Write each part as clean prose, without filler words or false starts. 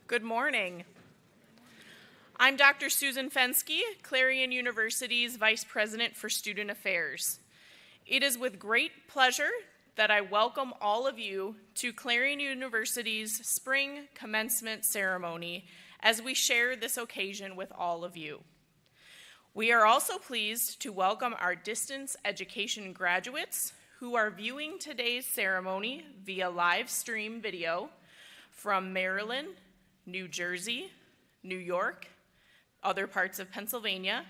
Good morning. I'm Dr. Susan Fenske, Clarion University's Vice President for Student Affairs. It is with great pleasure that I welcome all of you to Clarion University's Spring Commencement Ceremony as we share this occasion with all of you. We are also pleased to welcome our distance education graduates who are viewing today's ceremony via live stream video from Maryland, New Jersey, New York, other parts of Pennsylvania,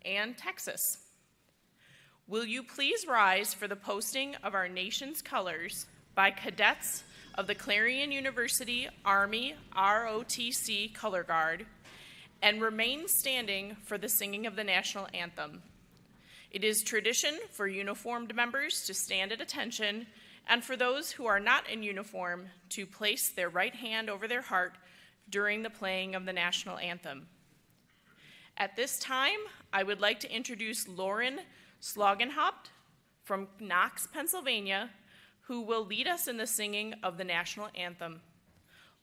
and Texas. Will you please rise for the posting of our nation's colors by cadets of the Clarion University Army ROTC Color Guard, and remain standing for the singing of the National Anthem. It is tradition for uniformed members to stand at attention, and for those who are not in uniform to place their right hand over their heart during the playing of the National Anthem. At this time, I would like to introduce Lauren Slagenhoft from Knox, Pennsylvania, who will lead us in the singing of the National Anthem.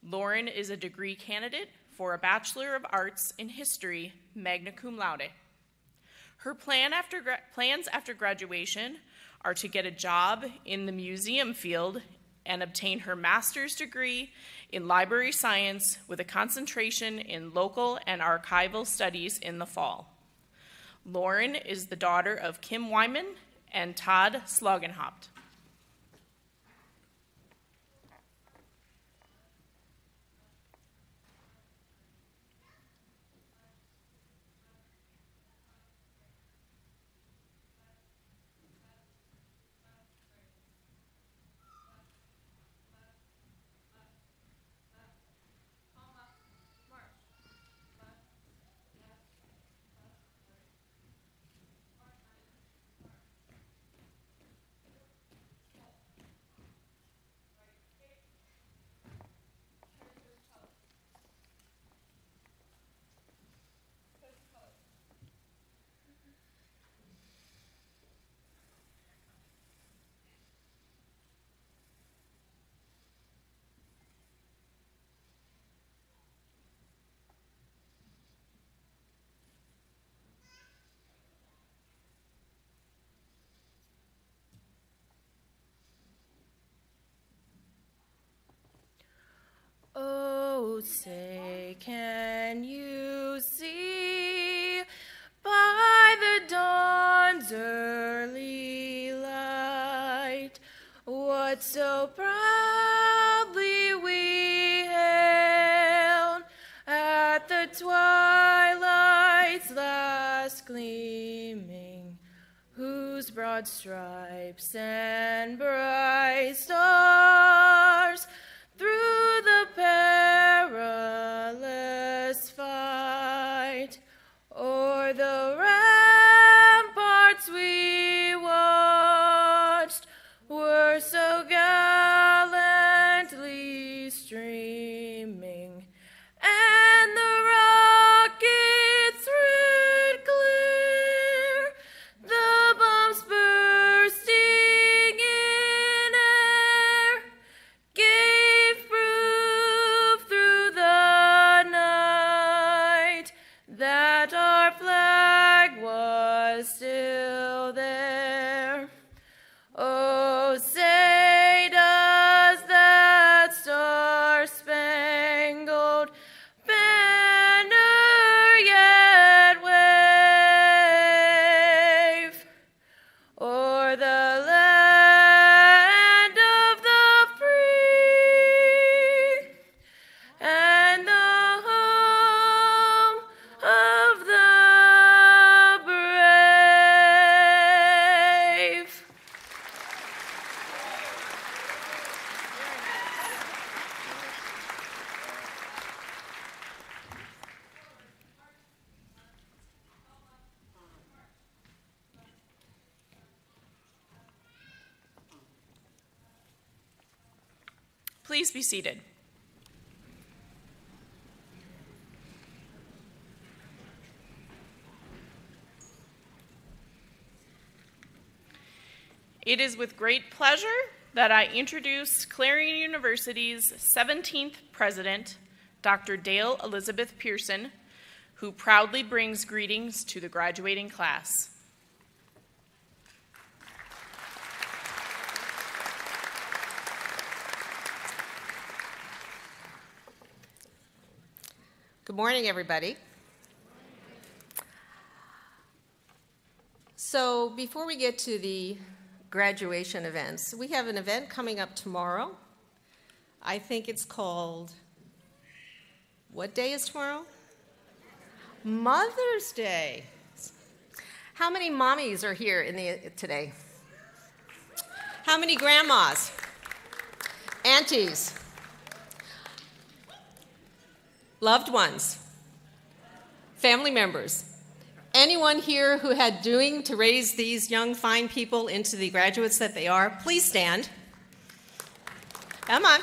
Lauren is a degree candidate for a Bachelor of Arts in History, magna cum laude. Her plans after graduation are to get a job in the museum field and obtain her master's degree in library science with a concentration in local and archival studies in the fall. Lauren is the daughter of Kim Wyman and Todd Slagenhoft. Oh, say, can you see by the dawn's early light what so proudly we hailed at the twilight's last gleaming, whose broad stripes and bright stars through the perilous fight o'er the ramparts we watched were so gallantly streaming, and the rocket's red glare, the bombs bursting in air, gave proof through the night that our flag was still there. Oh, say does that star-spangled banner yet wave o'er the land of the free and the home of the brave? Please be seated. It is with great pleasure that I introduce Clarion University's 17th president, Dr. Dale Elizabeth Pearson, who proudly brings greetings to the graduating class. Good morning, everybody. So before we get to the graduation events, we have an event coming up tomorrow. I think it's called, what day is tomorrow? Mother's Day. How many mommies are here today? How many grandmas? Aunties? Loved ones? Family members? Anyone here who had doing to raise these young, fine people into the graduates that they are, please stand. Come on.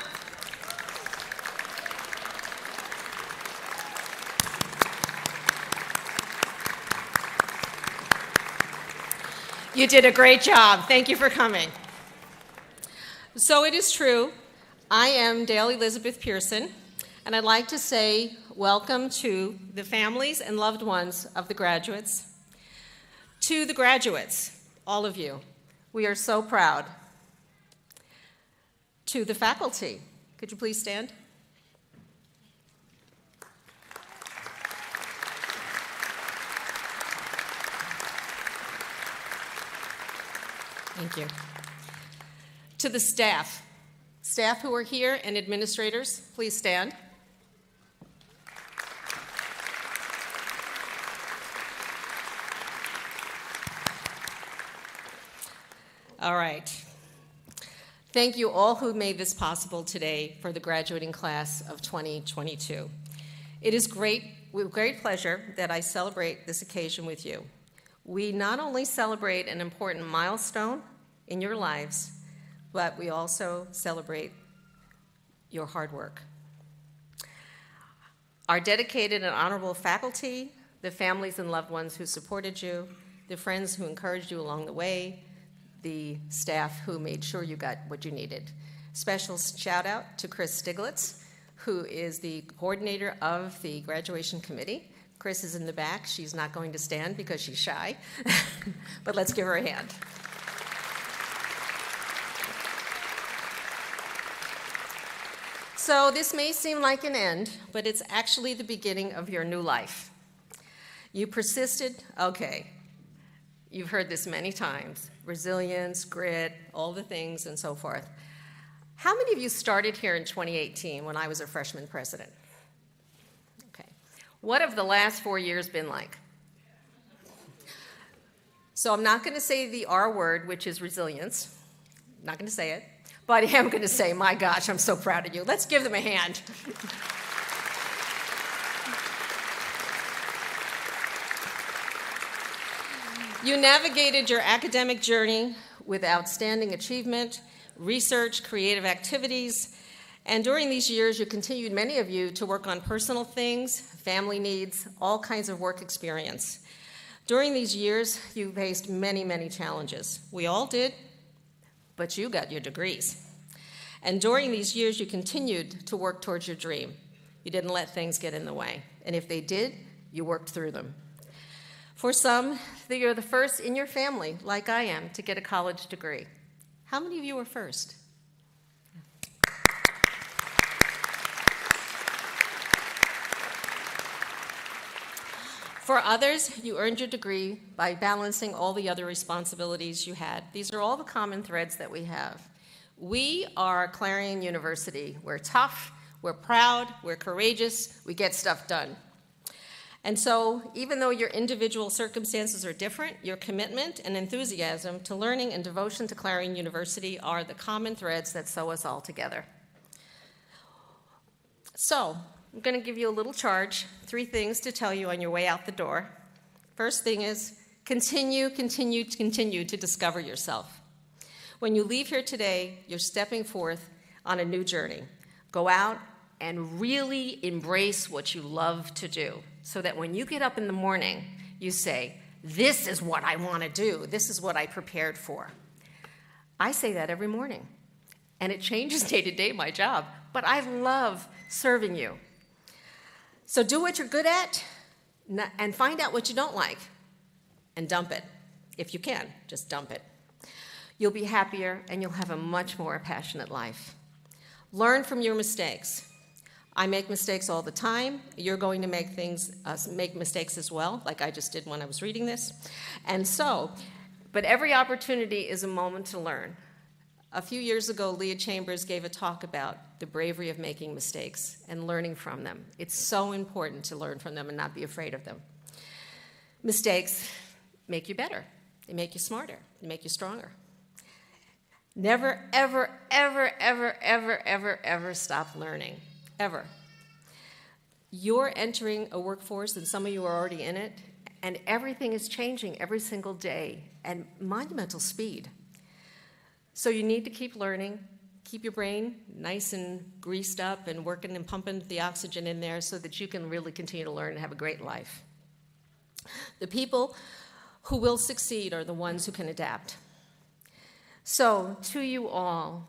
You did a great job. Thank you for coming. So it is true, I am Dale Elizabeth Pearson, and I'd like to say welcome to the families and loved ones of the graduates. To the graduates, all of you, we are so proud. To the faculty, could you please stand? Thank you. To the staff who are here and administrators, please stand. All right. Thank you all who made this possible today for the graduating class of 2022. It is with great pleasure that I celebrate this occasion with you. We not only celebrate an important milestone in your lives, but we also celebrate your hard work. Our dedicated and honorable faculty, the families and loved ones who supported you, the friends who encouraged you along the way, the staff who made sure you got what you needed. Special shout out to Chris Stiglitz, who is the coordinator of the graduation committee. Chris is in the back. She's not going to stand because she's shy, but let's give her a hand. So this may seem like an end, but it's actually the beginning of your new life. You persisted, okay. You've heard this many times, resilience, grit, all the things and so forth. How many of you started here in 2018 when I was a freshman president? Okay. What have the last 4 years been like? So I'm not going to say the R word, which is resilience. I'm not going to say it, but I am going to say, my gosh, I'm so proud of you. Let's give them a hand. You navigated your academic journey with outstanding achievement, research, creative activities, and during these years you continued, many of you, to work on personal things, family needs, all kinds of work experience. During these years, you faced many, many challenges. We all did, but you got your degrees. And during these years, you continued to work towards your dream. You didn't let things get in the way. And if they did, you worked through them. For some, you're the first in your family, like I am, to get a college degree. How many of you were first? For others, you earned your degree by balancing all the other responsibilities you had. These are all the common threads that we have. We are Clarion University. We're tough, we're proud, we're courageous, we get stuff done. And so, even though your individual circumstances are different, your commitment and enthusiasm to learning and devotion to Clarion University are the common threads that sew us all together. So, I'm going to give you a little charge, 3 things to tell you on your way out the door. First thing is, continue to discover yourself. When you leave here today, you're stepping forth on a new journey. Go out and really embrace what you love to do, so that when you get up in the morning, you say, this is what I want to do. This is what I prepared for. I say that every morning, and it changes day to day, my job, but I love serving you. So do what you're good at and find out what you don't like and dump it. If you can, just dump it. You'll be happier and you'll have a much more passionate life. Learn from your mistakes. I make mistakes all the time. You're going to make mistakes as well, like I just did when I was reading this. But every opportunity is a moment to learn. A few years ago, Leah Chambers gave a talk about the bravery of making mistakes and learning from them. It's so important to learn from them and not be afraid of them. Mistakes make you better. They make you smarter. They make you stronger. Never, ever, ever, ever, ever, ever, ever stop learning. Ever. You're entering a workforce, and some of you are already in it, and everything is changing every single day at monumental speed. So you need to keep learning, keep your brain nice and greased up and working and pumping the oxygen in there so that you can really continue to learn and have a great life. The people who will succeed are the ones who can adapt. So to you all,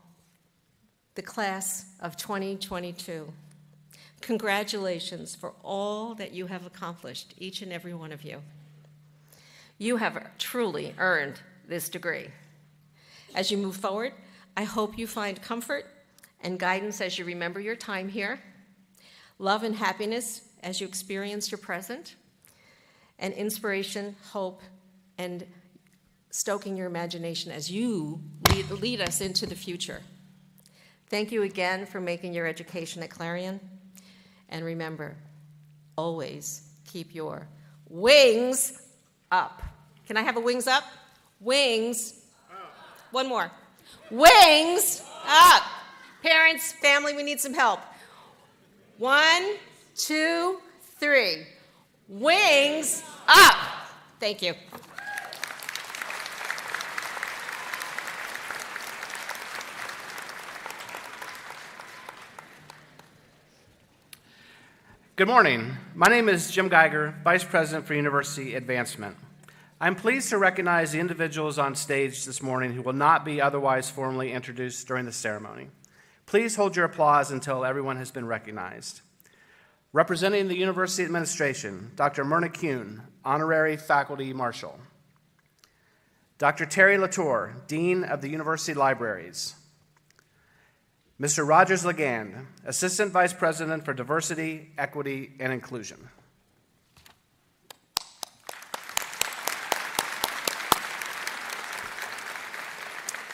the class of 2022, congratulations for all that you have accomplished, each and every one of you. You have truly earned this degree. As you move forward, I hope you find comfort and guidance as you remember your time here, love and happiness as you experience your present, and inspiration, hope, and stoking your imagination as you lead us into the future. Thank you again for making your education at Clarion. And remember, always keep your wings up. Can I have a wings up? Wings. One more. Wings up. Parents, family, we need some help. 1, 2, 3. Wings up. Thank you. Good morning. My name is Jim Geiger, Vice President for University Advancement. I'm pleased to recognize the individuals on stage this morning who will not be otherwise formally introduced during the ceremony. Please hold your applause until everyone has been recognized. Representing the University Administration, Dr. Myrna Kuhn, Honorary Faculty Marshal. Dr. Terry Latour, Dean of the University Libraries. Mr. Rogers Legand, Assistant Vice President for Diversity, Equity, and Inclusion.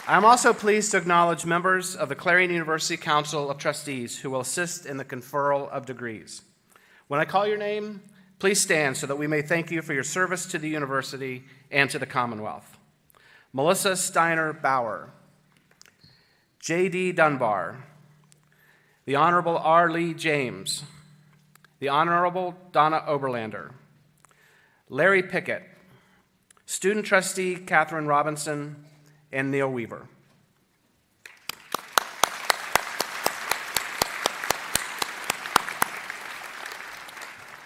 I am also pleased to acknowledge members of the Clarion University Council of Trustees who will assist in the conferral of degrees. When I call your name, please stand so that we may thank you for your service to the university and to the Commonwealth. Melissa Steiner Bauer, J.D. Dunbar, the Honorable R. Lee James, the Honorable Donna Oberlander, Larry Pickett, Student Trustee Catherine Robinson, and Neil Weaver.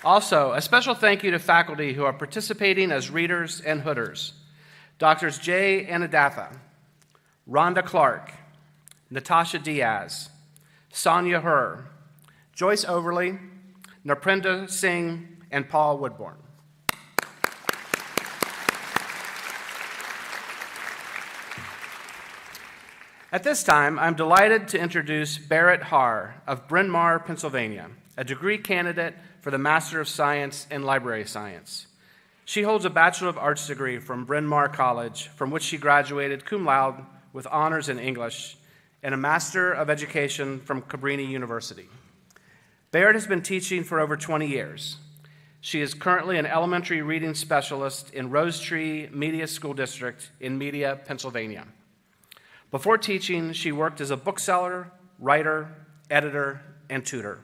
Also, a special thank you to faculty who are participating as readers and hooders. Doctors Jay Anadatha, Rhonda Clark, Natasha Diaz, Sonia Harr, Joyce Overly, Narprinda Singh, and Paul Woodbourne. At this time, I'm delighted to introduce Barrett Harr of Bryn Mawr, Pennsylvania, a degree candidate for the Master of Science in Library Science. She holds a Bachelor of Arts degree from Bryn Mawr College, from which she graduated cum laude with honors in English, and a Master of Education from Cabrini University. Barrett has been teaching for over 20 years. She is currently an elementary reading specialist in Rose Tree Media School District in Media, Pennsylvania. Before teaching, she worked as a bookseller, writer, editor, and tutor.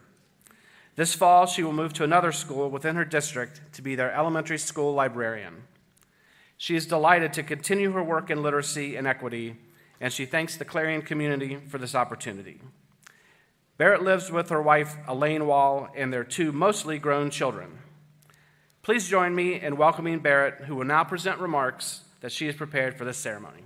This fall, she will move to another school within her district to be their elementary school librarian. She is delighted to continue her work in literacy and equity, and she thanks the Clarion community for this opportunity. Barrett lives with her wife, Elaine Wall, and their 2 mostly grown children. Please join me in welcoming Barrett, who will now present remarks that she has prepared for this ceremony.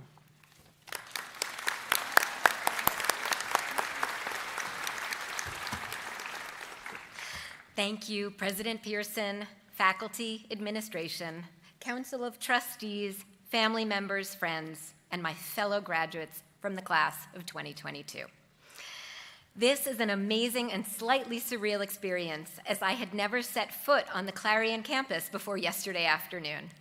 Thank you, President Pearson, faculty, administration, Council of Trustees, family members, friends, and my fellow graduates from the class of 2022. This is an amazing and slightly surreal experience, as I had never set foot on the Clarion campus before yesterday afternoon.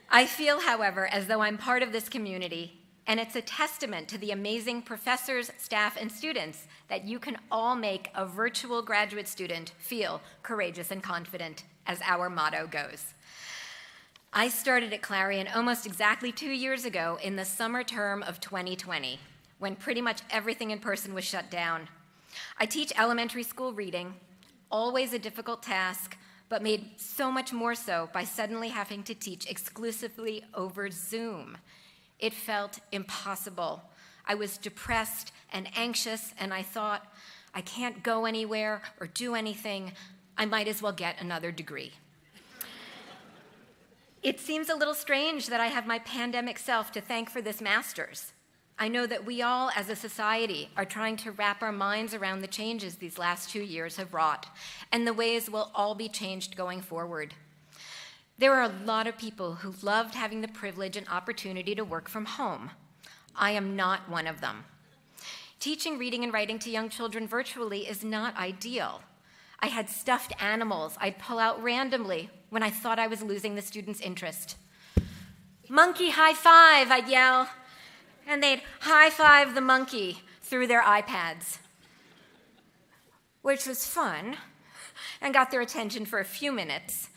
I feel, however, as though I'm part of this community, and it's a testament to the amazing professors, staff, and students that you can all make a virtual graduate student feel courageous and confident, as our motto goes. I started at Clarion almost exactly 2 years ago in the summer term of 2020, when pretty much everything in person was shut down. I teach elementary school reading, always a difficult task, but made so much more so by suddenly having to teach exclusively over Zoom. It felt impossible. I was depressed and anxious, and I thought, I can't go anywhere or do anything. I might as well get another degree. It seems a little strange that I have my pandemic self to thank for this master's. I know that we all, as a society, are trying to wrap our minds around the changes these last 2 years have wrought, and the ways we'll all be changed going forward. There are a lot of people who loved having the privilege and opportunity to work from home. I am not one of them. Teaching reading and writing to young children virtually is not ideal. I had stuffed animals I'd pull out randomly when I thought I was losing the students' interest. "Monkey high five," I'd yell, and they'd high five the monkey through their iPads, which was fun and got their attention for a few minutes.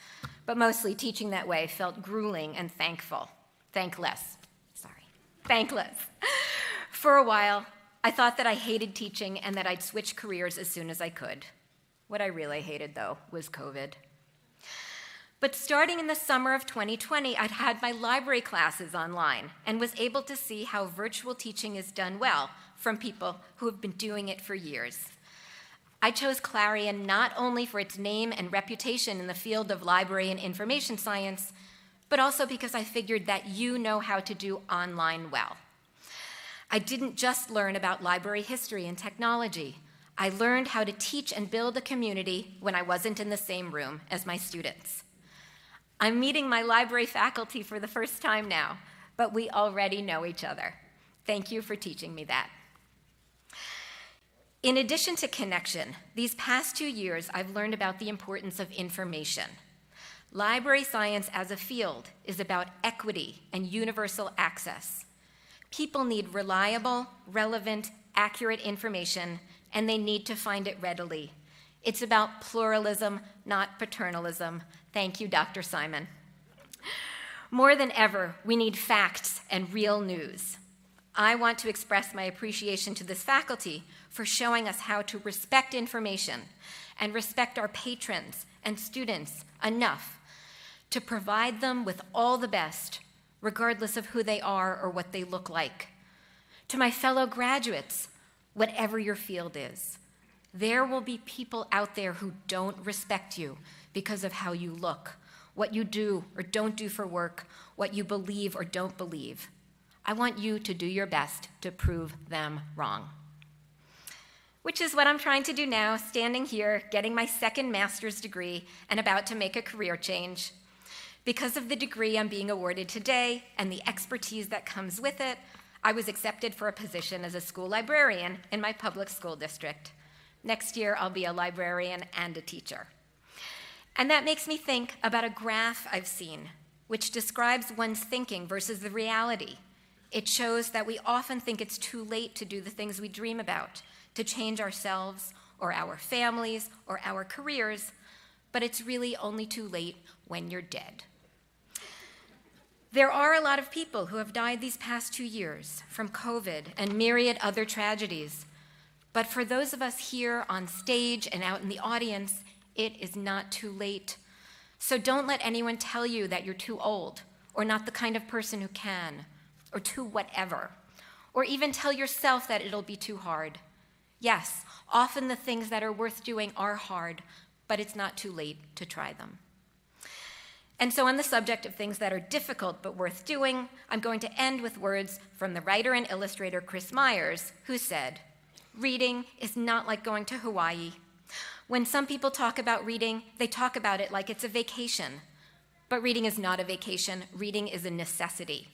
But mostly teaching that way felt grueling and thankless. For a while, I thought that I hated teaching and that I'd switch careers as soon as I could. What I really hated, though, was COVID. But starting in the summer of 2020, I'd had my library classes online and was able to see how virtual teaching is done well from people who have been doing it for years. I chose Clarion not only for its name and reputation in the field of library and information science, but also because I figured that you know how to do online well. I didn't just learn about library history and technology. I learned how to teach and build a community when I wasn't in the same room as my students. I'm meeting my library faculty for the first time now, but we already know each other. Thank you for teaching me that. In addition to connection, these past 2 years, I've learned about the importance of information. Library science as a field is about equity and universal access. People need reliable, relevant, accurate information, and they need to find it readily. It's about pluralism, not paternalism. Thank you, Dr. Simon. More than ever, we need facts and real news. I want to express my appreciation to this faculty for showing us how to respect information and respect our patrons and students enough to provide them with all the best, regardless of who they are or what they look like. To my fellow graduates, whatever your field is, there will be people out there who don't respect you because of how you look, what you do or don't do for work, what you believe or don't believe. I want you to do your best to prove them wrong. Which is what I'm trying to do now, standing here, getting my second master's degree, and about to make a career change. Because of the degree I'm being awarded today and the expertise that comes with it, I was accepted for a position as a school librarian in my public school district. Next year, I'll be a librarian and a teacher. And that makes me think about a graph I've seen, which describes one's thinking versus the reality. It shows that we often think it's too late to do the things we dream about, to change ourselves or our families or our careers, but it's really only too late when you're dead. There are a lot of people who have died these past 2 years from COVID and myriad other tragedies, but for those of us here on stage and out in the audience, it is not too late. So don't let anyone tell you that you're too old or not the kind of person who can, or too whatever, or even tell yourself that it'll be too hard. Yes, often the things that are worth doing are hard, but it's not too late to try them. And so on the subject of things that are difficult but worth doing, I'm going to end with words from the writer and illustrator Chris Myers, who said, "Reading is not like going to Hawaii. When some people talk about reading, they talk about it like it's a vacation. But reading is not a vacation. Reading is a necessity.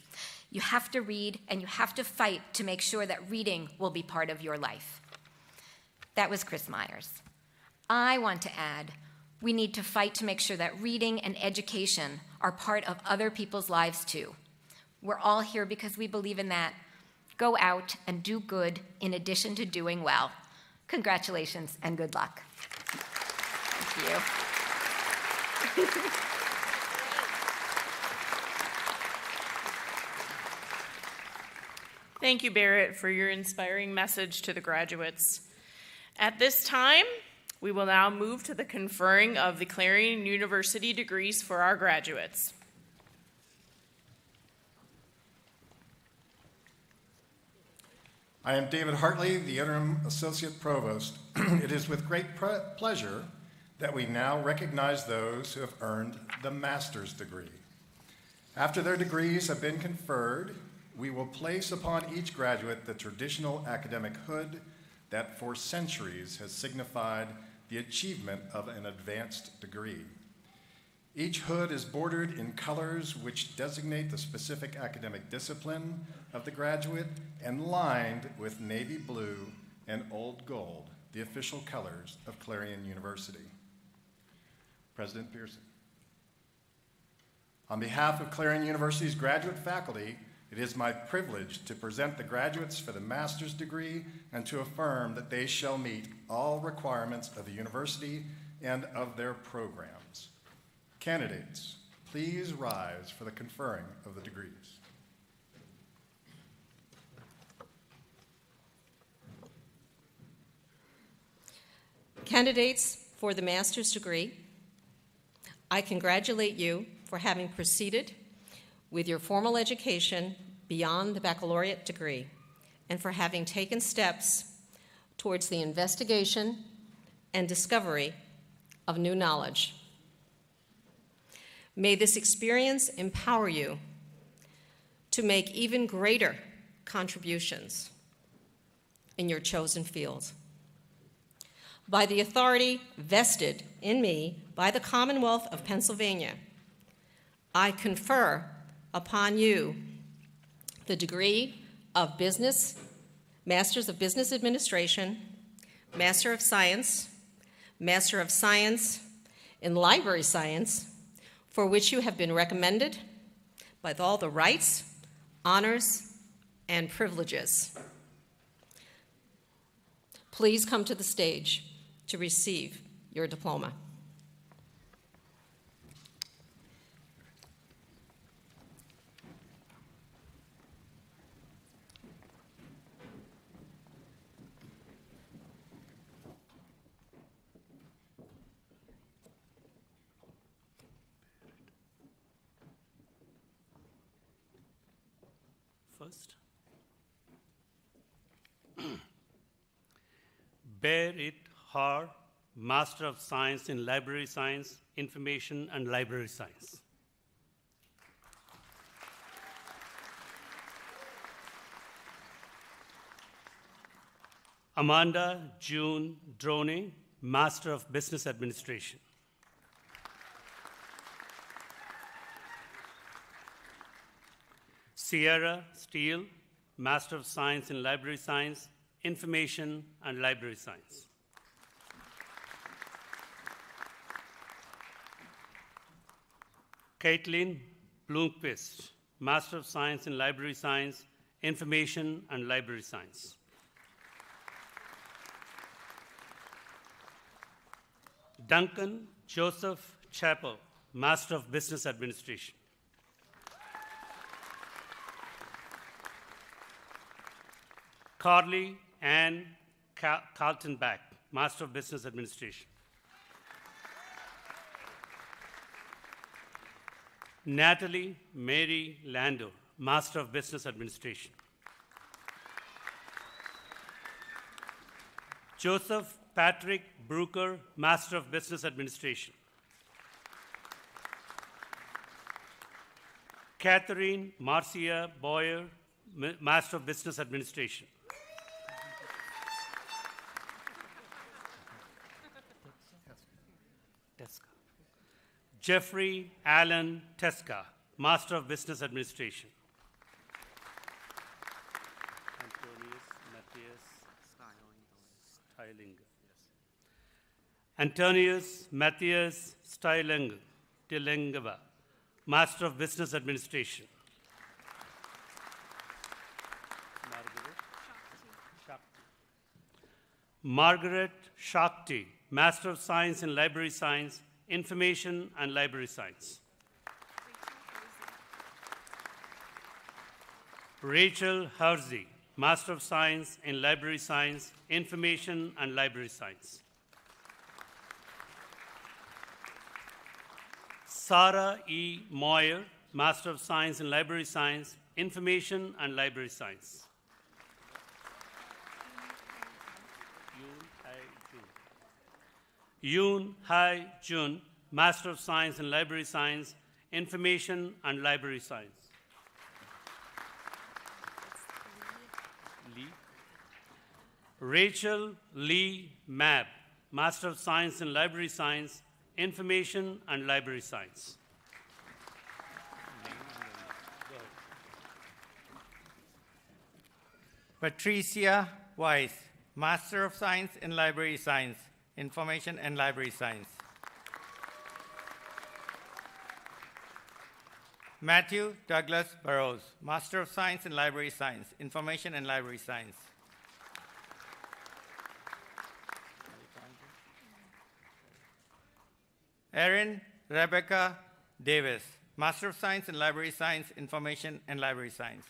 You have to read, and you have to fight to make sure that reading will be part of your life. That was Chris Myers. I want to add, we need to fight to make sure that reading and education are part of other people's lives too. We're all here because we believe in that. Go out and do good in addition to doing well. Congratulations and good luck. Thank you. Thank you, Barrett, for your inspiring message to the graduates. At this time, we will now move to the conferring of the Clarion University degrees for our graduates. I am David Hartley, the Interim Associate Provost. It is with great pleasure that we now recognize those who have earned the master's degree. After their degrees have been conferred, we will place upon each graduate the traditional academic hood that for centuries has signified the achievement of an advanced degree. Each hood is bordered in colors which designate the specific academic discipline of the graduate and lined with navy blue and old gold, the official colors of Clarion University. President Pearson. On behalf of Clarion University's graduate faculty, it is my privilege to present the graduates for the master's degree and to affirm that they shall meet all requirements of the university and of their programs. Candidates, please rise for the conferring of the degrees. Candidates for the master's degree, I congratulate you for having proceeded with your formal education beyond the baccalaureate degree and for having taken steps towards the investigation and discovery of new knowledge. May this experience empower you to make even greater contributions in your chosen field. By the authority vested in me by the Commonwealth of Pennsylvania, I confer upon you the degree of Business, Masters of Business Administration, Master of Science in Library Science, for which you have been recommended with all the rights, honors, and privileges. Please come to the stage to receive your diploma. First, Barrett, Harr, Master of Science in Library Science, Information and Library Science. Amanda June Droney, Master of Business Administration. Sierra Steele, Master of Science in Library Science, Information and Library Science. Caitlin Bloomquist, Master of Science in Library Science, Information and Library Science. Duncan Joseph Chappell, Master of Business Administration. Carly Ann Carlton-Back, Master of Business Administration. Natalie Mary Lando, Master of Business Administration. Joseph Patrick Brooker, Master of Business Administration. Catherine Marcia Boyer, Master of Business Administration. Jeffrey Allen Teska, Master of Business Administration. Antonius Matthias Tilengava, Master of Business Administration. Margaret Shakti, Master of Science in Library Science, Information and Library Science. Rachel Harzi, Master of Science in Library Science, Information and Library Science. Sarah E. Mawr, Master of Science in Library Science, Information and Library Science. Yoon Hai Jun, Master of Science in Library Science, Information and Library Science. Rachel Lee Mab, Master of Science in Library Science, Information and Library Science. Patricia Weiss, Master of Science in Library Science, Information and Library Science. Matthew Douglas Burrows, Master of Science in Library Science, Information and Library Science. Erin Rebecca Davis, Master of Science in Library Science, Information and Library Science.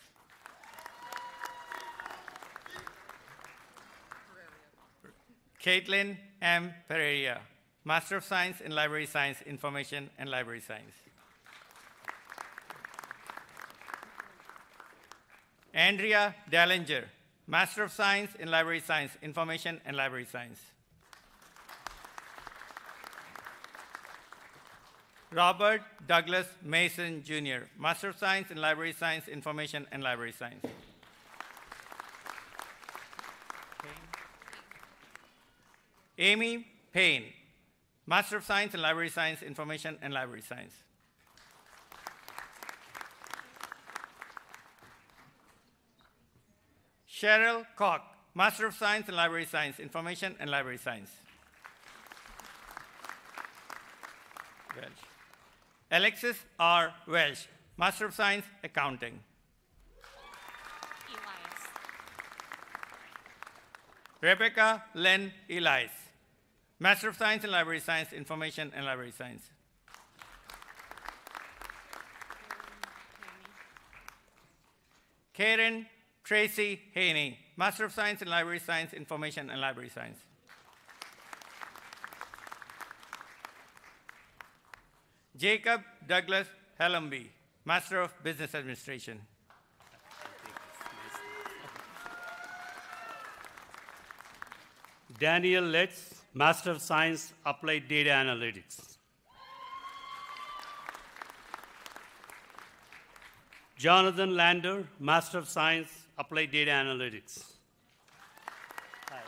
Caitlin M. Pereira, Master of Science in Library Science, Information and Library Science. Andrea Dallinger, Master of Science in Library Science, Information and Library Science. Robert Douglas Mason, Jr., Master of Science in Library Science, Information and Library Science. Amy Payne, Master of Science in Library Science, Information and Library Science. Cheryl Koch, Master of Science in Library Science, Information and Library Science. Welsh. Alexis R. Welsh, Master of Science, Accounting. Elias. Rebecca Lynn Elias, Master of Science in Library Science, Information and Library Science. Karen Tracy Haney, Master of Science in Library Science, Information and Library Science. Jacob Douglas Hellenby, Master of Business Administration. Daniel Letts, Master of Science, Applied Data Analytics. Jonathan Lander, Master of Science, Applied Data Analytics. Hi.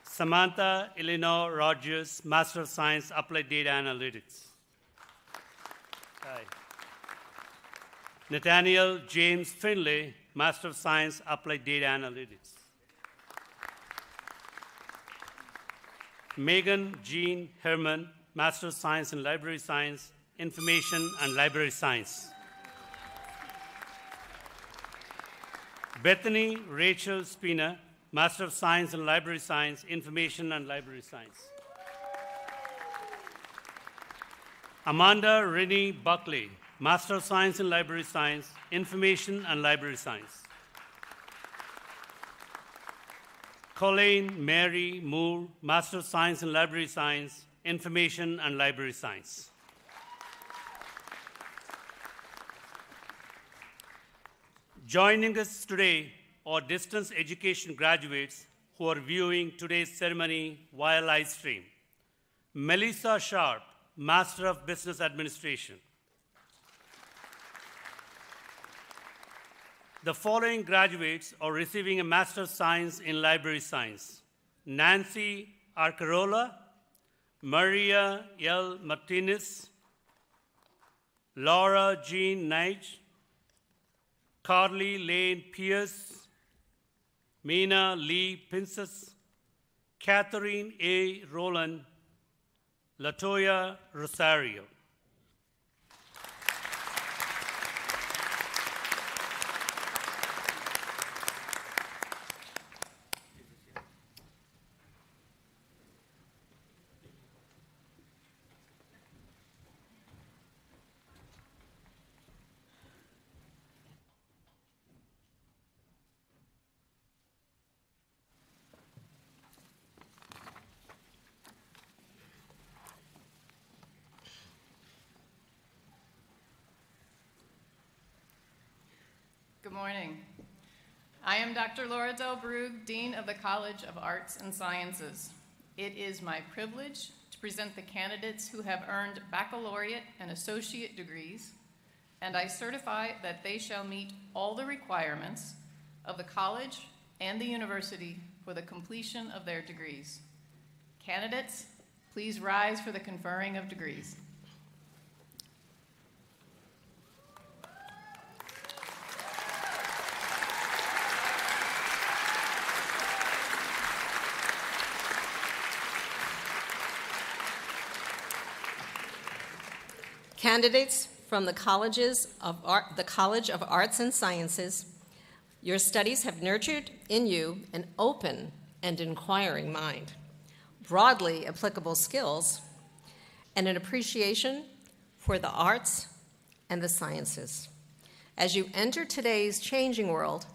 Samantha Eleanor Rogers, Master of Science, Applied Data Analytics. Hi. Nathaniel James Finlay, Master of Science, Applied Data Analytics. Megan Jean Herman, Master of Science in Library Science, Information and Library Science. Bethany Rachel Spina, Master of Science in Library Science, Information and Library Science. Amanda Rennie Buckley, Master of Science in Library Science, Information and Library Science. Colleen Mary Moore, Master of Science in Library Science, Information and Library Science. Joining us today are distance education graduates who are viewing today's ceremony via live stream. Melissa Sharp, Master of Business Administration. The following graduates are receiving a Master of Science in Library Science: Nancy Arcarola, Maria L. Martinez, Laura Jean Nige, Carly Lane Pierce, Mina Lee Pincus, Catherine A. Rowland, Latoya Rosario. Good morning. I am Dr. Laura Del Brugge, Dean of the College of Arts and Sciences. It is my privilege to present the candidates who have earned baccalaureate and associate degrees, and I certify that they shall meet all the requirements of the college and the university for the completion of their degrees. Candidates, please rise for the conferring of degrees. Candidates from the College of Arts and Sciences, your studies have nurtured in you an open and inquiring mind, broadly applicable skills, and an appreciation for the arts and the sciences. As you enter today's changing world,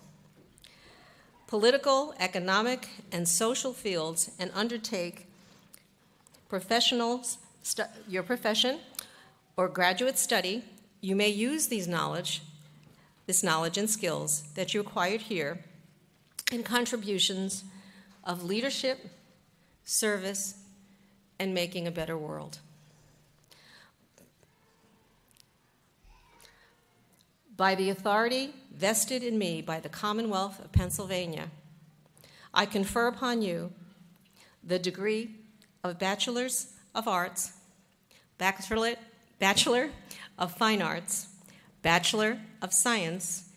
political, economic, and social fields and undertake your profession or graduate study, you may use this knowledge and skills that you acquired here in contributions of leadership, service, and making a better world. By the authority vested in me by the Commonwealth of Pennsylvania, I confer upon you the degree of Bachelor's of Arts, Bachelor of Fine Arts, Bachelor of Science,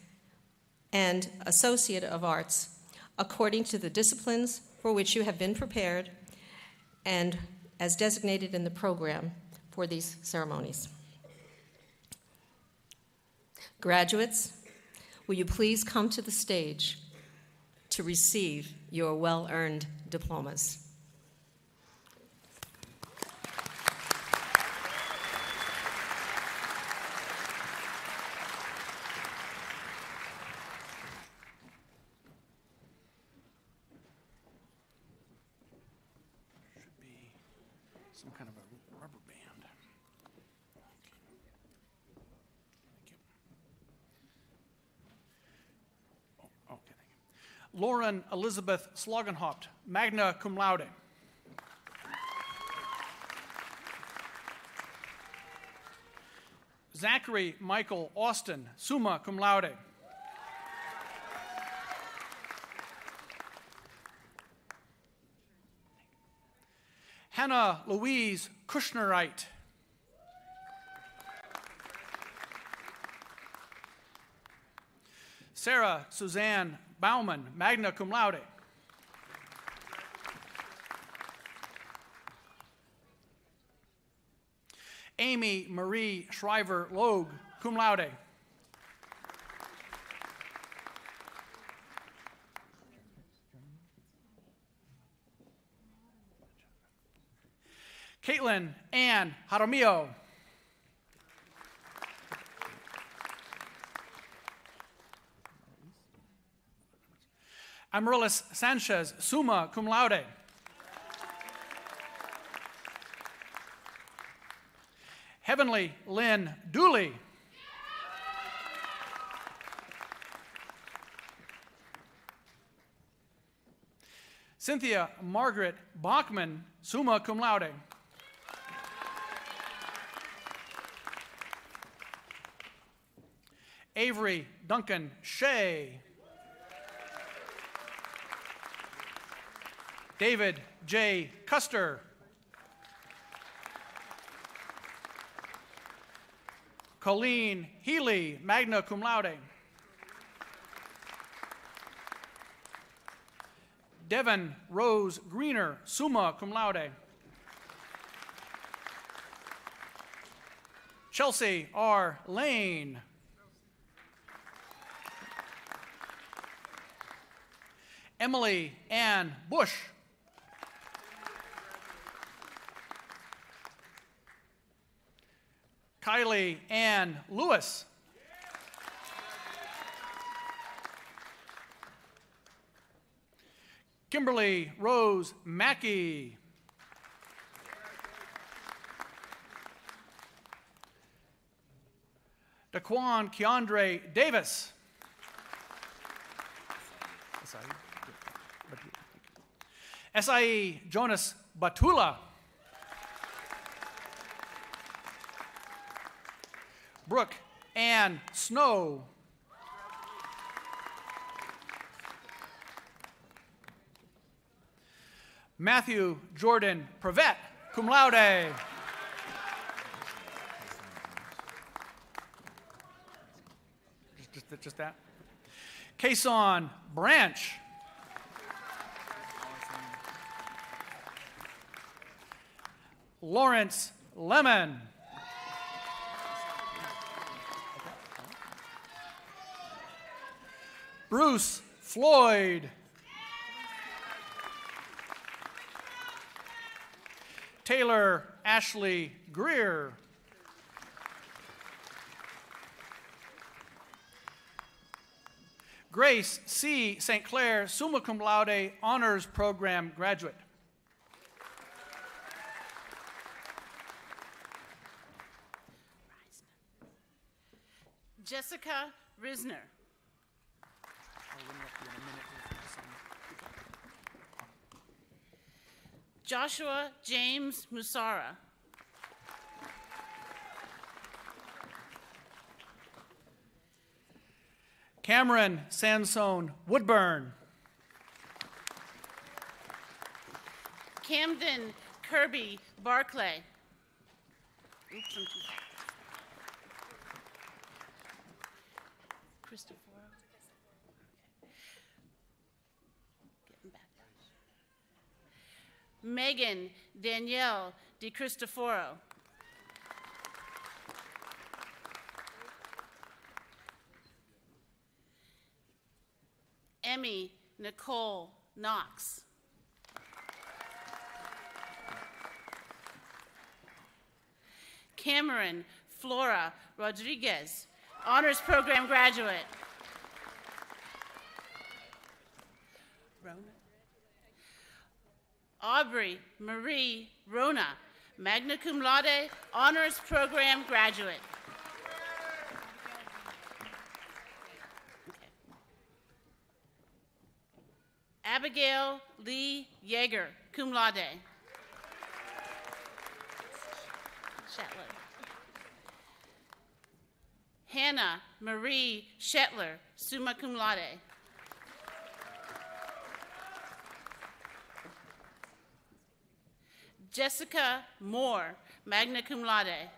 and Associate of Arts, according to the disciplines for which you have been prepared and as designated in the program for these ceremonies. Graduates, will you please come to the stage to receive your well-earned diplomas? Some kind of a rubber band. Thank you. Oh, okay, thank you. Lauren Elizabeth Slagenhoft, magna cum laude. Zachary Michael Austin, summa cum laude. Hannah Louise Kushnerite. Sarah Suzanne Bauman, magna cum laude. Amy Marie Shriver Logue, cum laude. Caitlin Ann Jaramillo. Amaryllis Sanchez, summa cum laude. Heavenly Lynn Dooley. Cynthia Margaret Bachman, summa cum laude. Avery Duncan Shea. David J. Custer. Colleen Healy, magna cum laude. Devin Rose Greener, summa cum laude. Chelsea R. Lane. Emily Ann Bush. Kylie Ann Lewis. Kimberly Rose Mackey. Daquan Keandre Davis. SIE Jonas Batula. Brooke Ann Snow. Matthew Jordan Prevet, cum laude. Just that. Kason Branch. Lawrence Lemon. Bruce Floyd. Taylor Ashley Greer. Grace C. St. Clair, summa cum laude, honors program graduate. Jessica Risner. Joshua James Musara. Cameron Sansone Woodburn. Camden Kirby Barclay. Oops, I'm too fast. Christopher. Getting back. Megan Danielle Di Cristoforo. Emmy Nicole Knox. Cameron Flora Rodriguez, honors program graduate. Rona. Aubrey Marie Rona, magna cum laude, honors program graduate. Abigail Lee Yeager, cum laude. Shetler. Hannah Marie Shetler, summa cum laude. Jessica Moore, magna cum laude.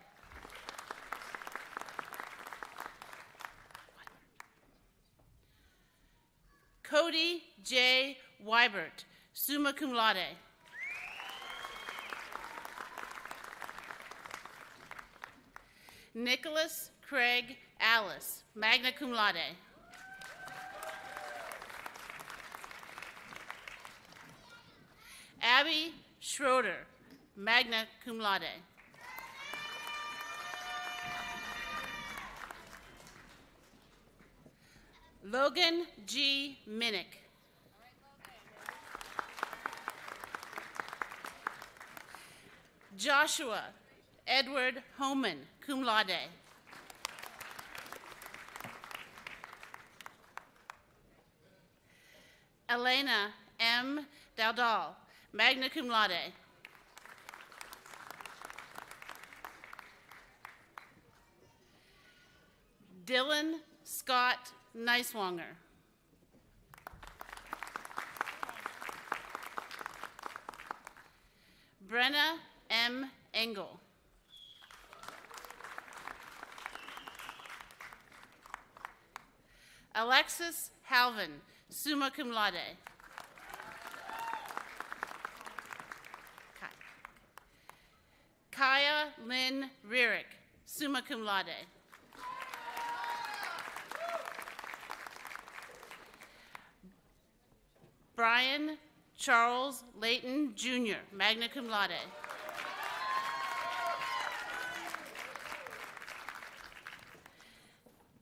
Cody J. Wybert, summa cum laude. Nicholas Craig Alice, magna cum laude. Abby Schroeder, magna cum laude. Logan G. Minnick. Joshua Edward Homan, cum laude. Elena M. Dowdall, magna cum laude. Dylan Scott Neiswanger. Brenna M. Engel. Alexis Halvin, summa cum laude. Kaya Lynn Rierick, summa cum laude. Brian Charles Layton, Jr., magna cum laude.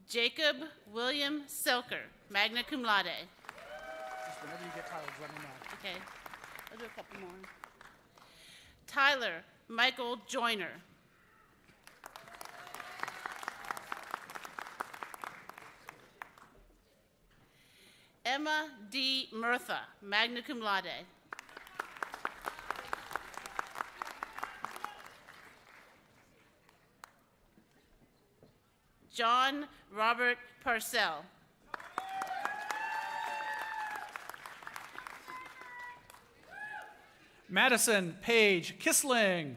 Jacob William Selker, magna cum laude. Just whenever you get tired, let me know. Okay, I'll do a couple more. Tyler Michael Joyner. Emma D. Murtha, magna cum laude. John Robert Parcell. Madison Paige Kissling.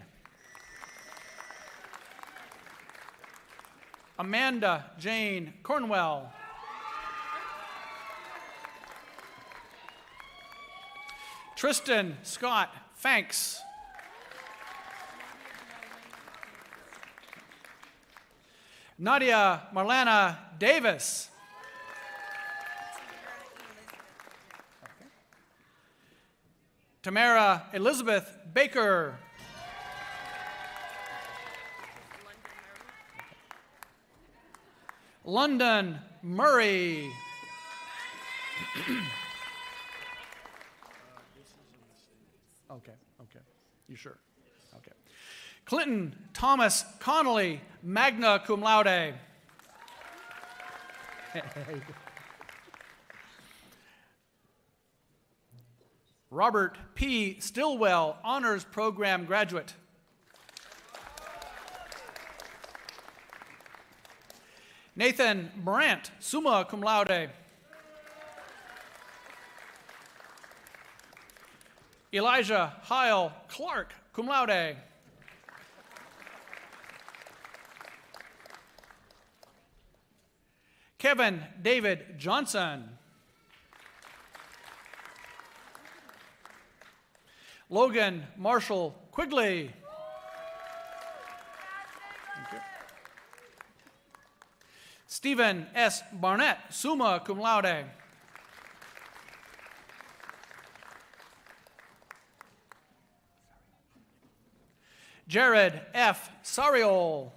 Amanda Jane Cornwell. Tristan Scott Fanks. Nadia Marlana Davis. Tamara Elizabeth Baker. London Murray. Okay. You sure? Okay. Clinton Thomas Connolly, magna cum laude. Robert P. Stillwell, honors program graduate. Nathan Brandt, summa cum laude. Elijah Heil Clark, cum laude. Kevin David Johnson. Logan Marshall Quigley. Stephen S. Barnett, summa cum laude. Jared F. Sariol.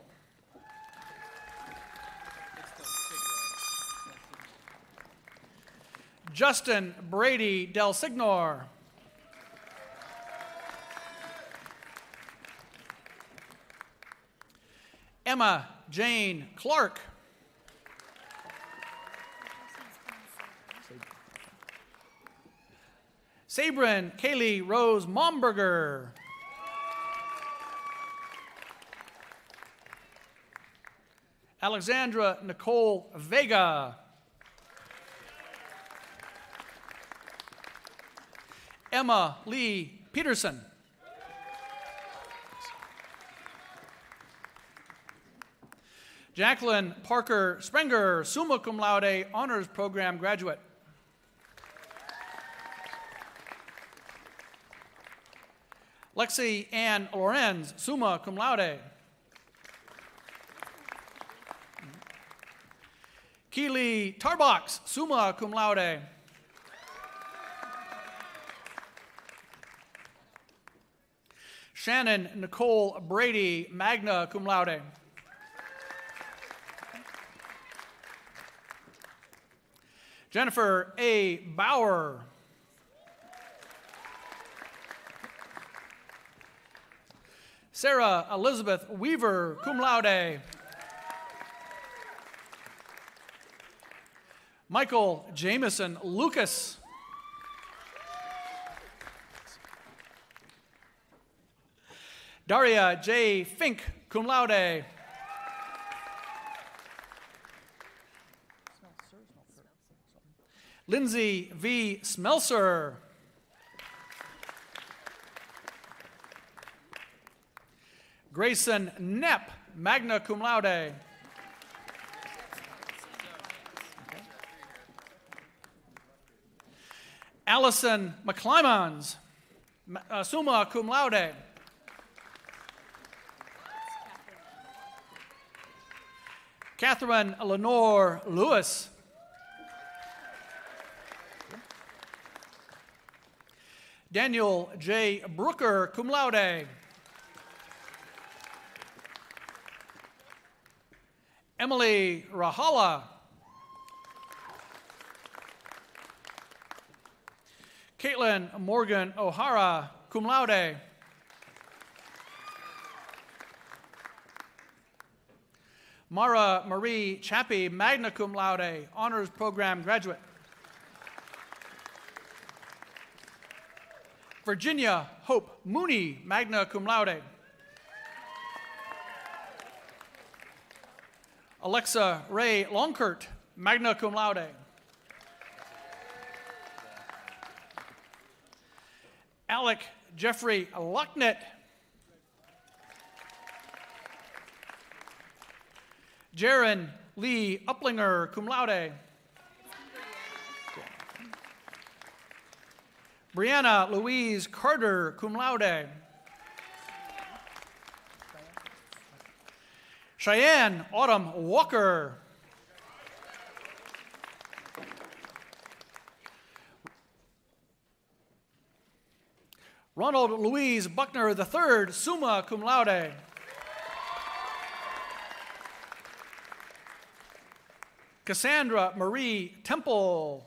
Justin Brady Del Signor. Emma Jane Clark. Sabrin Kaylee Rose Momberger. Alexandra Nicole Vega. Emma Lee Peterson. Jacqueline Parker Sprenger, summa cum laude, honors program graduate. Lexi Ann Lorenz, summa cum laude. Keely Tarbox, summa cum laude. Shannon Nicole Brady, magna cum laude. Jennifer A. Bauer. Sarah Elizabeth Weaver, cum laude. Michael Jameson Lucas. Daria J. Fink, cum laude. Lindsay V. Smelser. Grayson Knapp, magna cum laude. Allison McClymans, summa cum laude. Catherine Lenore Lewis. Daniel J. Brooker, cum laude. Emily Rahala. Caitlin Morgan O'Hara, cum laude. Mara Marie Chappie, magna cum laude, honors program graduate. Virginia Hope Mooney, magna cum laude. Alexa Ray Longkert, magna cum laude. Alec Jeffrey Lucknett. Jaron Lee Uplinger, cum laude. Brianna Louise Carter, cum laude. Cheyenne Autumn Walker. Ronald Louise Buckner III, summa cum laude. Cassandra Marie Temple.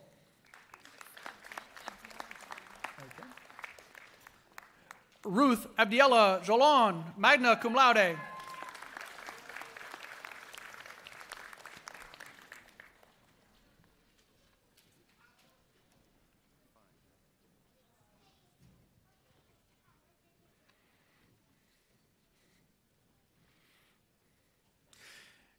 Ruth Abdiella Jolon, magna cum laude.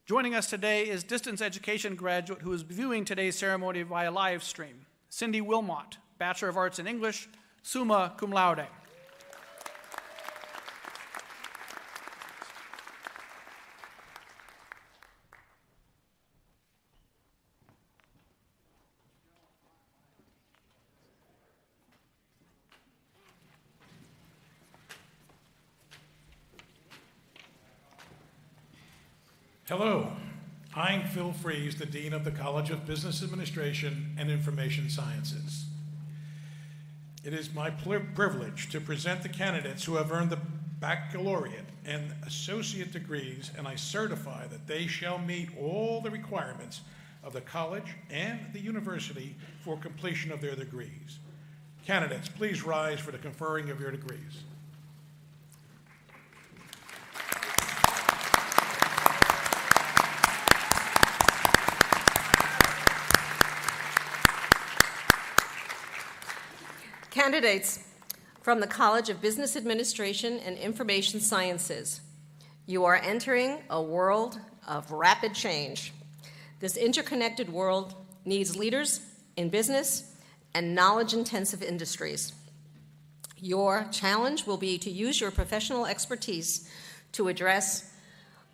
Joining us today is distance education graduate who is viewing today's ceremony via live stream, Cindy Wilmot, Bachelor of Arts in English, summa cum laude. Hello, I'm Phil Fries, the Dean of the College of Business Administration and Information Sciences. It is my privilege to present the candidates who have earned the baccalaureate and associate degrees, and I certify that they shall meet all the requirements of the college and the university for completion of their degrees. Candidates, please rise for the conferring of your degrees. Candidates from the College of Business Administration and Information Sciences, you are entering a world of rapid change. This interconnected world needs leaders in business and knowledge-intensive industries. Your challenge will be to use your professional expertise to address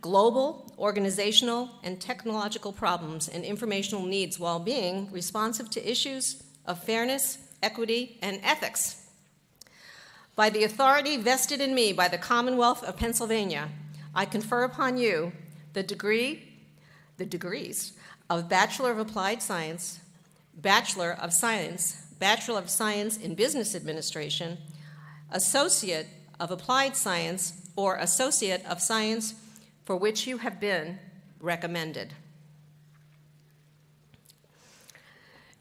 global, organizational, and technological problems and informational needs while being responsive to issues of fairness, equity, and ethics. By the authority vested in me by the Commonwealth of Pennsylvania, I confer upon you the degrees of Bachelor of Applied Science, Bachelor of Science, Bachelor of Science in Business Administration, Associate of Applied Science, or Associate of Science for which you have been recommended.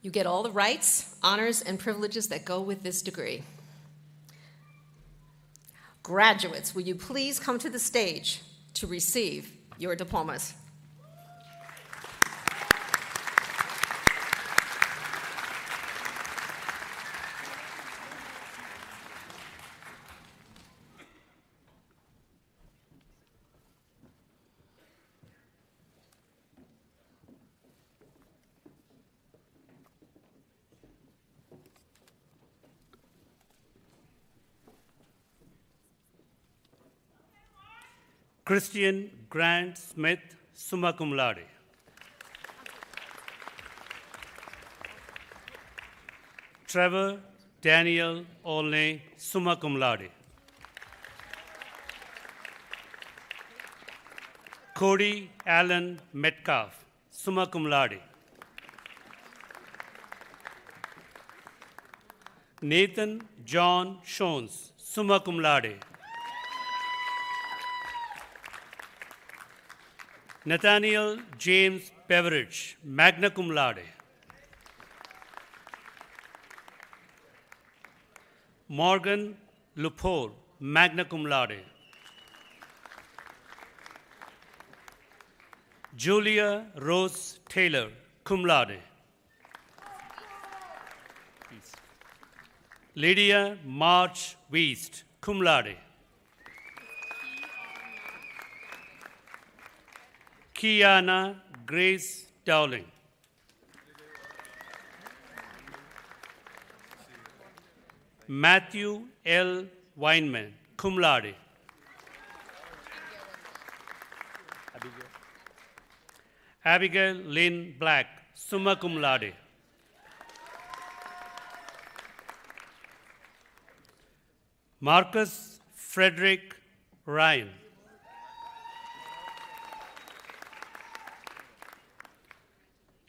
You get all the rights, honors, and privileges that go with this degree. Graduates, will you please come to the stage to receive your diplomas? Christian Grant Smith, summa cum laude. Trevor Daniel Olney, summa cum laude. Cody Allen Metcalf, summa cum laude. Nathan John Shones, summa cum laude. Nathaniel James Beveridge, magna cum laude. Morgan Lupol, magna cum laude. Julia Rose Taylor, cum laude. Lydia March Weist, cum laude. Kiana Grace Dowling. Matthew L. Weinman, cum laude. Abigail Lynn Black, summa cum laude. Marcus Frederick Ryan.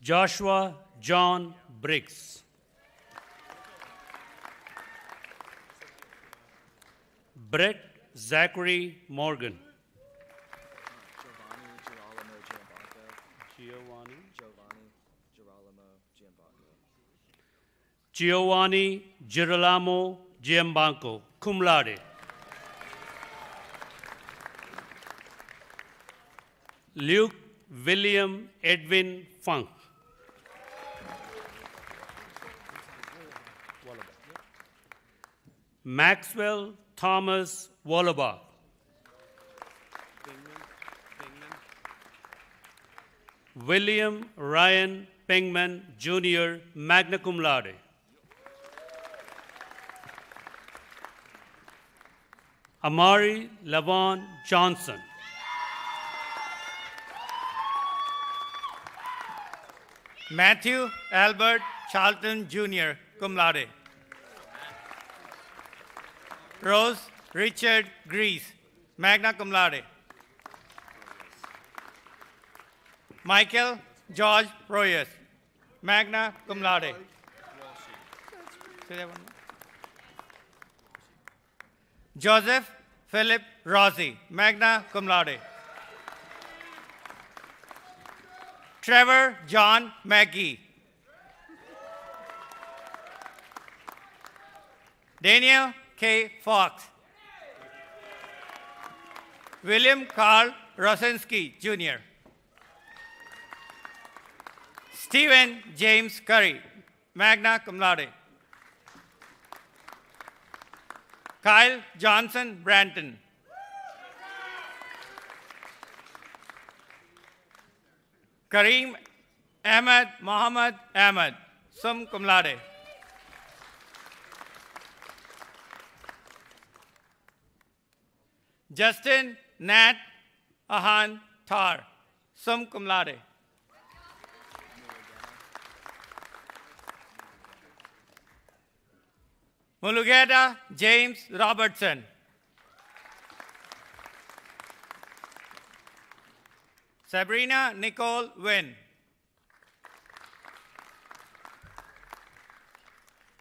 Joshua John Briggs. Brett Zachary Morgan. Giovanni Girolamo Giambanco, cum laude. Luke William Edwin Funk. Maxwell Thomas Wallabaugh. William Ryan Pengman Jr., magna cum laude. Amari Lavon Johnson. Matthew Albert Charlton Jr., cum laude. Rose Richard Grease, magna cum laude. Michael George Royas, magna cum laude. Joseph Philip Rossi, magna cum laude. Trevor John Mackey. Daniel K. Fox. William Carl Rosinski, Jr. Stephen James Curry, magna cum laude. Kyle Johnson Branton. Kareem Ahmed Mohammed Ahmed, sum cum laude. Justin Nat Ahan Tar, sum cum laude. Mulugeta James Robertson. Sabrina Nicole Wynn.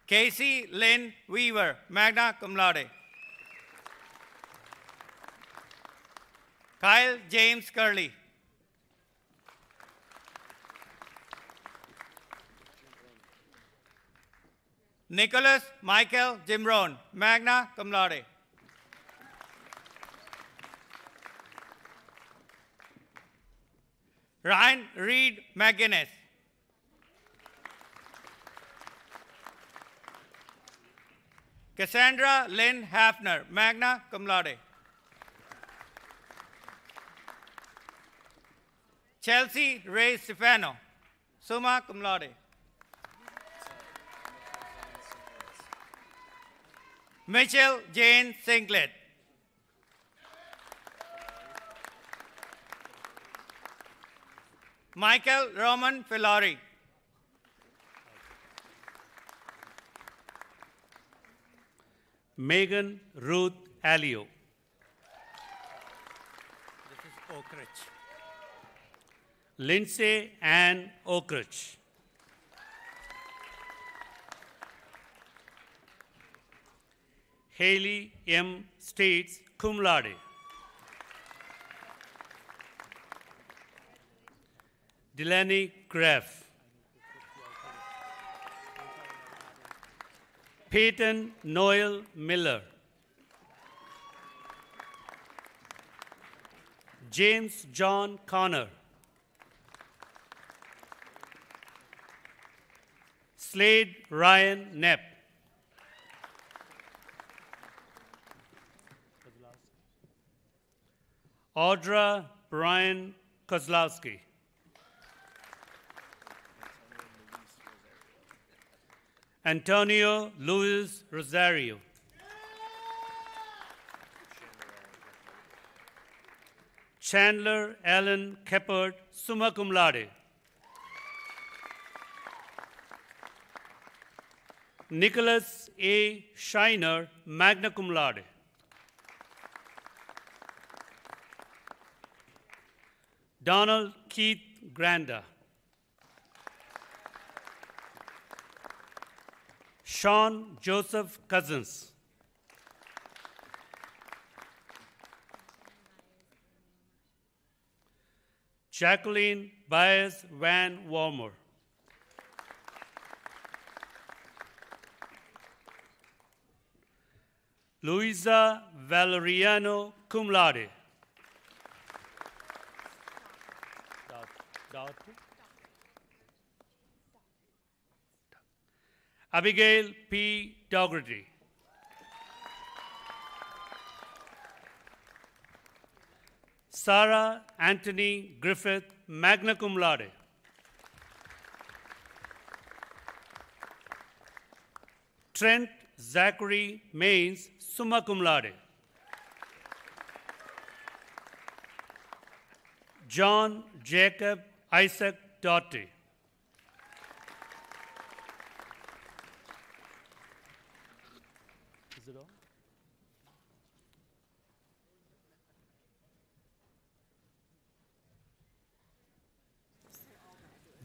Casey Lynn Weaver, magna cum laude. Kyle James Curley. Nicholas Michael Jimron, magna cum laude. Ryan Reed McGuinness. Cassandra Lynn Hafner, magna cum laude. Chelsea Ray Stefano, summa cum laude. Mitchell Jane Sinclair. Michael Roman Filari. Megan Ruth Alio. This is Oak Ridge. Lindsay Ann Oak Ridge. Haley M. States, cum laude. Delaney Graff. Peyton Noel Miller. James John Connor. Slade Ryan Knapp. Audra Brian Kozlowski. Antonio Luis Rosario. Chandler Allen Keppert, summa cum laude. Nicholas A. Shiner, magna cum laude. Donald Keith Granda. Sean Joseph Cousins. Jacqueline Baez Van Warmer. Luisa Valeriano, cum laude. Abigail P. Dougherty. Sarah Anthony Griffith, magna cum laude. Trent Zachary Mains, summa cum laude. John Jacob Isaac Doughty. Is it all?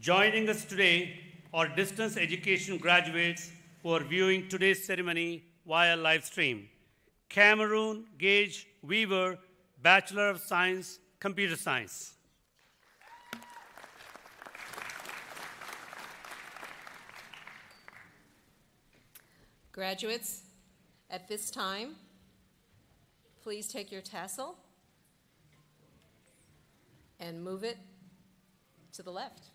Joining us today are distance education graduates who are viewing today's ceremony via live stream. Cameron Gage Weaver, Bachelor of Science, Computer Science. Graduates, at this time, please take your tassel and move it to the left.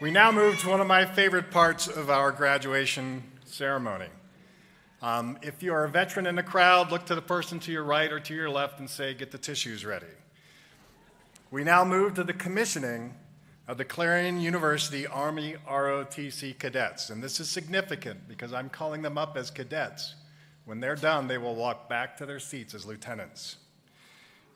We now move to one of my favorite parts of our graduation ceremony. If you are a veteran in the crowd, look to the person to your right or to your left and say, "Get the tissues ready." We now move to the commissioning of the Clarion University Army ROTC cadets. And this is significant because I'm calling them up as cadets. When they're done, they will walk back to their seats as lieutenants.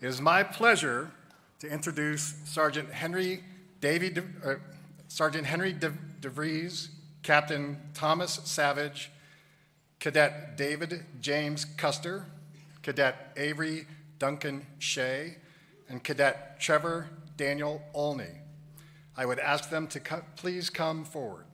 It is my pleasure to introduce Sergeant Henry DeVries, Captain Thomas Savage, Cadet David James Custer, Cadet Avery Duncan Shea, and Cadet Trevor Daniel Olney. I would ask them to please come forward.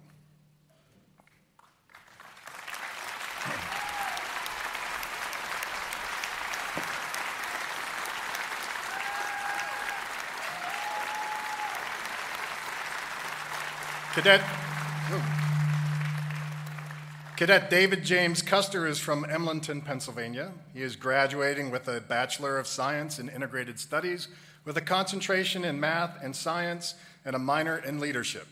Cadet David James Custer is from Emlenton, Pennsylvania. He is graduating with a Bachelor of Science in Integrated Studies with a concentration in math and science and a minor in leadership.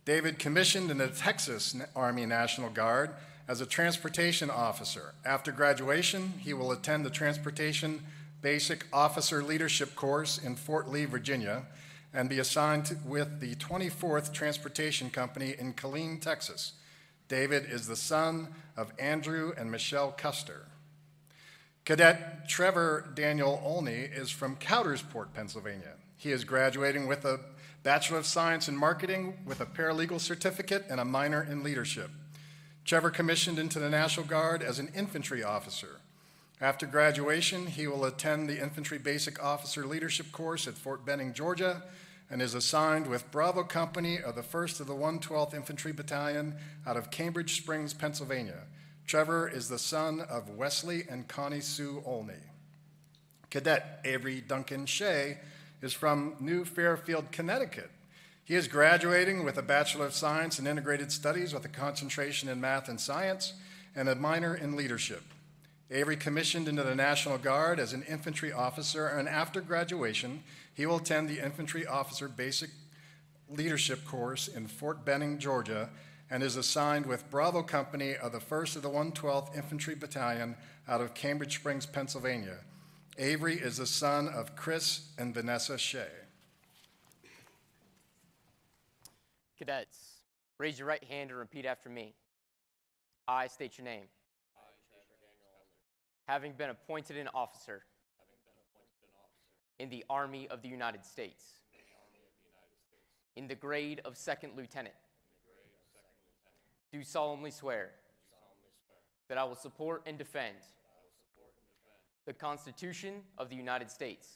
David commissioned in the Texas Army National Guard as a transportation officer. After graduation, he will attend the Transportation Basic Officer Leadership course in Fort Lee, Virginia, and be assigned with the 24th Transportation Company in Killeen, Texas. David is the son of Andrew and Michelle Custer. Cadet Trevor Daniel Olney is from Coudersport, Pennsylvania. He is graduating with a Bachelor of Science in Marketing with a paralegal certificate and a minor in leadership. Trevor commissioned into the National Guard as an infantry officer. After graduation, he will attend the Infantry Basic Officer Leadership course at Fort Benning, Georgia, and is assigned with Bravo Company of the 1st of the 112th Infantry Battalion out of Cambridge Springs, Pennsylvania. Trevor is the son of Wesley and Connie Sue Olney. Cadet Avery Duncan Shea is from New Fairfield, Connecticut. He is graduating with a Bachelor of Science in Integrated Studies with a concentration in math and science and a minor in leadership. Avery commissioned into the National Guard as an infantry officer, and after graduation, he will attend the Infantry Officer Basic Leadership course in Fort Benning, Georgia, and is assigned with Bravo Company of the 1st of the 112th Infantry Battalion out of Cambridge Springs, Pennsylvania. Avery is the son of Chris and Vanessa Shea. Cadets, raise your right hand and repeat after me. I state your name. Having been appointed an officer in the Army of the United States, in the grade of Second Lieutenant, do solemnly swear that I will support and defend the Constitution of the United States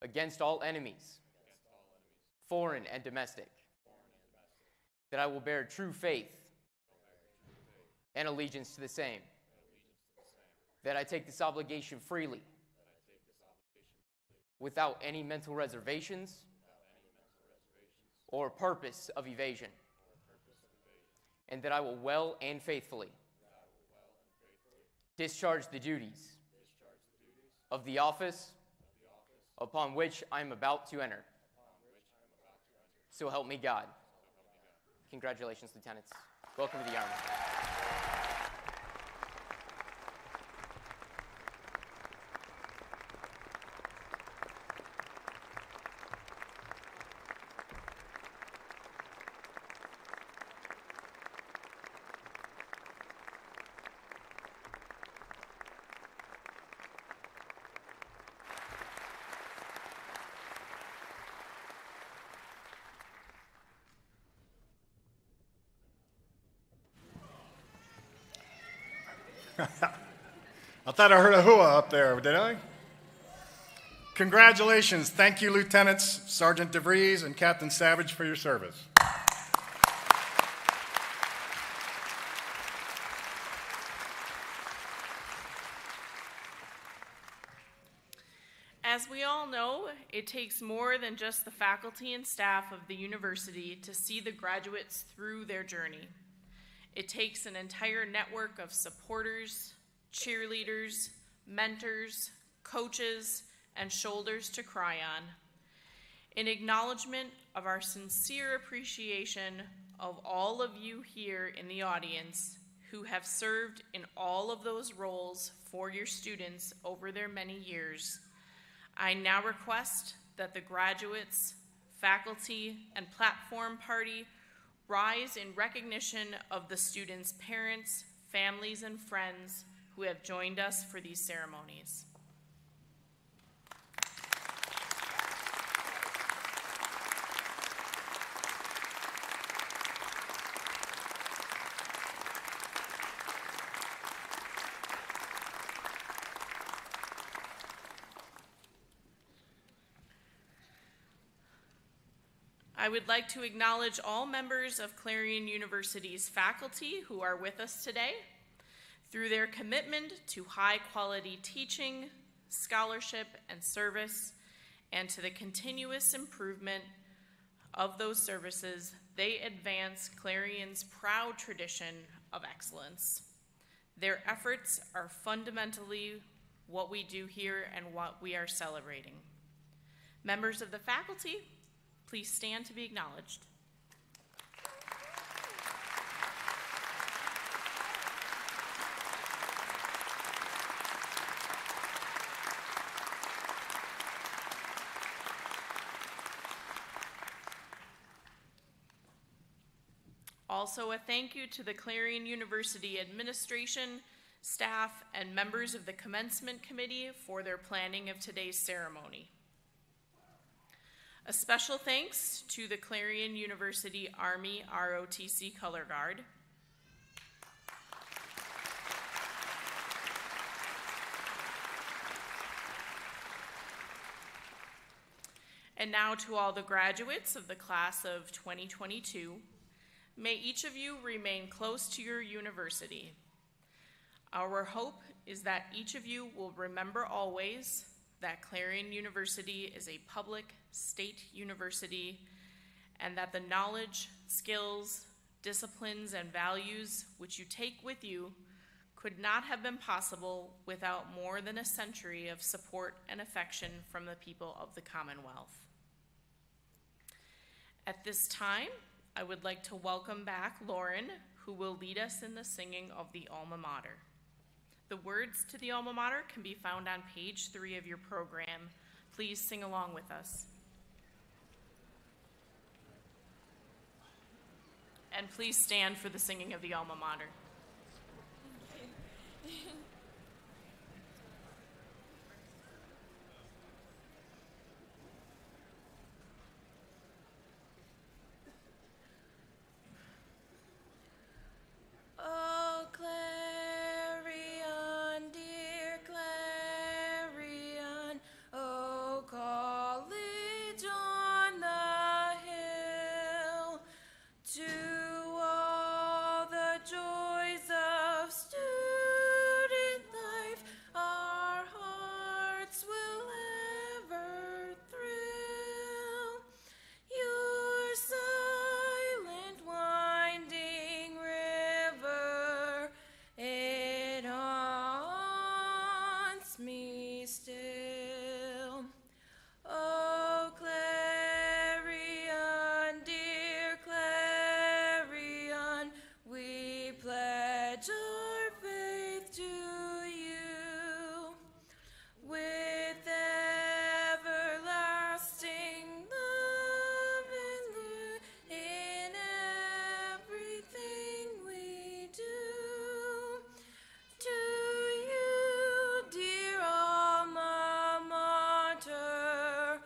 against all enemies, foreign and domestic, that I will bear true faith and allegiance to the same, that I take this obligation freely, without any mental reservations or purpose of evasion, and that I will well and faithfully discharge the duties of the office upon which I am about to enter. So help me God. Congratulations, Lieutenants. Welcome to the Army. I thought I heard a hooah up there, did I? Congratulations. Thank you, Lieutenants, Sergeant DeVries, and Captain Savage for your service. As we all know, it takes more than just the faculty and staff of the university to see the graduates through their journey. It takes an entire network of supporters, cheerleaders, mentors, coaches, and shoulders to cry on. In acknowledgement of our sincere appreciation of all of you here in the audience who have served in all of those roles for your students over their many years, I now request that the graduates, faculty, and platform party rise in recognition of the students' parents, families, and friends who have joined us for these ceremonies. I would like to acknowledge all members of Clarion University's faculty who are with us today. Through their commitment to high-quality teaching, scholarship, and service, and to the continuous improvement of those services, they advance Clarion's proud tradition of excellence. Their efforts are fundamentally what we do here and what we are celebrating. Members of the faculty, please stand to be acknowledged. Also, a thank you to the Clarion University administration, staff, and members of the Commencement Committee for their planning of today's ceremony. A special thanks to the Clarion University Army ROTC Color Guard. And now to all the graduates of the class of 2022. May each of you remain close to your university. Our hope is that each of you will remember always that Clarion University is a public state university and that the knowledge, skills, disciplines, and values which you take with you could not have been possible without more than a century of support and affection from the people of the Commonwealth. At this time, I would like to welcome back Lauren, who will lead us in the singing of the Alma Mater. The words to the Alma Mater can be found on page 3 of your program. Please sing along with us. And please stand for the singing of the Alma Mater. Oh, Clarion, dear Clarion, oh, college on the hill, to all the joys of student life, our hearts will ever thrill. Your silent winding river, it haunts me still. Oh, Clarion, dear Clarion, we pledge our faith to you with everlasting love in everything we do. To you, dear Alma Mater,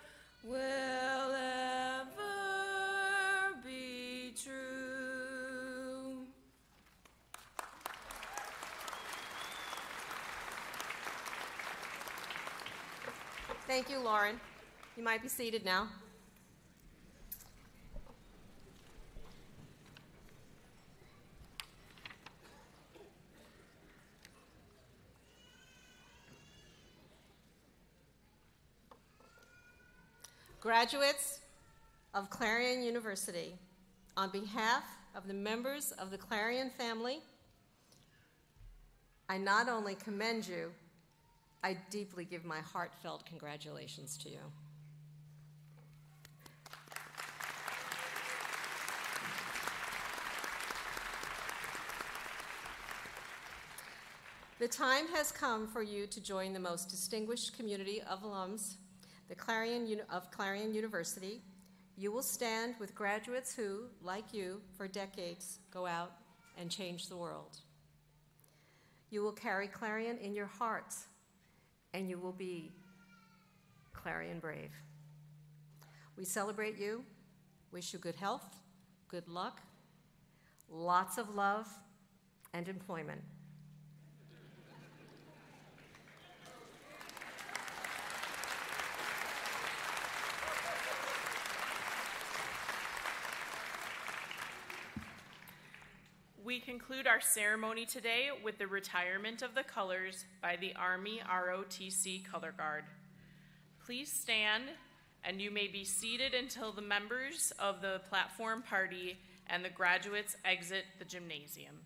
will ever be true. Thank you, Lauren. You might be seated now. Graduates of Clarion University, on behalf of the members of the Clarion family, I not only commend you, I deeply give my heartfelt congratulations to you. The time has come for you to join the most distinguished community of alums, the Clarion University. You will stand with graduates who, like you, for decades go out and change the world. You will carry Clarion in your hearts, and you will be Clarion brave. We celebrate you, wish you good health, good luck, lots of love, and employment. We conclude our ceremony today with the retirement of the colors by the Army ROTC Color Guard. Please stand and you may be seated until the members of the platform party and the graduates exit the gymnasium.